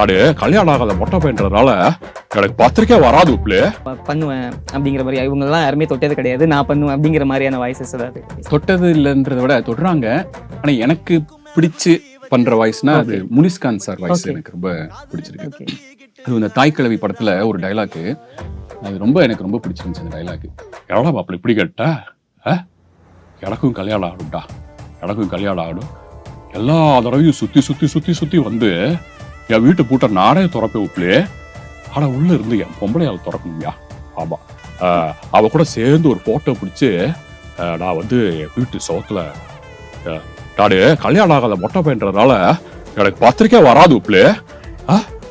நாடு கல்யாணம் ஆகாத மொட்டை பையன்றதுனால எனக்கு பத்திரிக்கை வராது உப்புலே. பண்ணுவேன் அப்படிங்கிற மாதிரி இவங்க எல்லாம் யாருமே தொட்டது கிடையாது, நான் பண்ணுவேன் அப்படிங்கிற மாதிரியான வாய்ஸஸ் ஏதாவது? தொட்டது இல்லைன்றத விட தொடுறாங்க. ஆனா எனக்கு பிடிச்சு பண்ற வாய்ஸ்னா அது முனிஸ்கான் சார் வாய்ஸ் எனக்கு ரொம்ப பிடிச்சிருக்கு. அது இந்த தாய் கிழவி படத்துல ஒரு டைலாக், அது எனக்கு ரொம்ப பிடிச்சிருந்துச்சு அந்த டைலாக். எவ்வளோ மாப்பிள்ள இப்படி கேட்டா, எனக்கும் கல்யாணம் ஆகணும்டா, எனக்கும் கல்யாணம் ஆகணும். எல்லா தடவையும் சுத்தி சுத்தி சுத்தி சுத்தி வந்து என் வீட்டு பூட்டை நானே திறப்பேன் உப்புலே. ஆனா உள்ள இருந்து என் பொம்பளையால் திறக்கணும்யா. ஆமா, அவ கூட சேர்ந்து ஒரு போட்டோ பிடிச்சு நான் வந்து என் வீட்டு சோத்துல நாடு கல்யாணம் ஆகாத மொட்டை பையன்றதுனால எனக்கு பத்திரிக்கை வராது உப்புலே.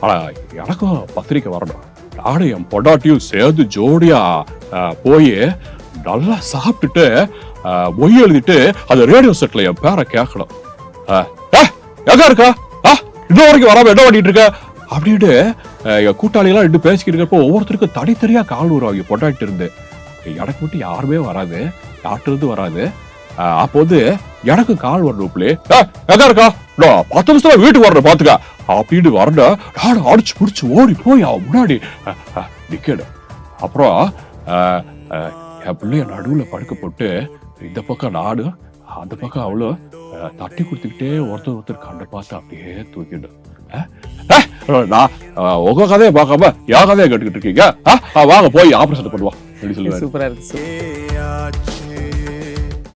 ஆனா எனக்கும் பத்திரிக்கை வரணும். நானும் என் பொண்டாட்டியும் சேர்ந்து ஜோடியா போய் நல்லா சாப்பிட்டுட்டு மொய் எழுதிட்டு அந்த ரேடியோ செட்ல என் பேரை கேட்கணும். எங்க இருக்கா, இன்னும் வரைக்கும் வராம என்ன பண்ணிட்டு இருக்க அப்படின்னு என் கூட்டாளியெல்லாம் ரெண்டு பேசிக்கிட்டு இருக்கப்போ ஒவ்வொருத்தருக்கும் தனித்தனியா கால் வருவாங்க பொண்டாட்டி இருந்து. எனக்கு மட்டும் யாருமே வராது, யார்கிட்ட இருந்து வராது. அப்போ வந்து எனக்கு கால் வரணும்லே, எங்க இருக்கா, 10 நிமிஷத்துல வீட்டுக்கு வரணும் பாத்துக்க அப்படின்னு வரணும். நானும் அடிச்சு பிடிச்சு ஓடி போய் அவன் முன்னாடி நிக்கணும். அப்புறம் என் பிள்ளைய நடுவுல படுக்க போட்டு இந்த பக்கம் நாடு அந்த பக்கம் அவ்வளோ தட்டி கொடுத்துக்கிட்டே ஒருத்தர் கண்ட பார்த்து அப்படியே தூக்கிடும். நான் உங்க கதையை பார்க்காம என் கதையை கேட்டுக்கிட்டு இருக்கீங்க, வாங்க போய் ஆபரேஷன் பண்ணுவோம் அப்படின்னு சொல்லுவேன். சூப்பரா இருக்கு.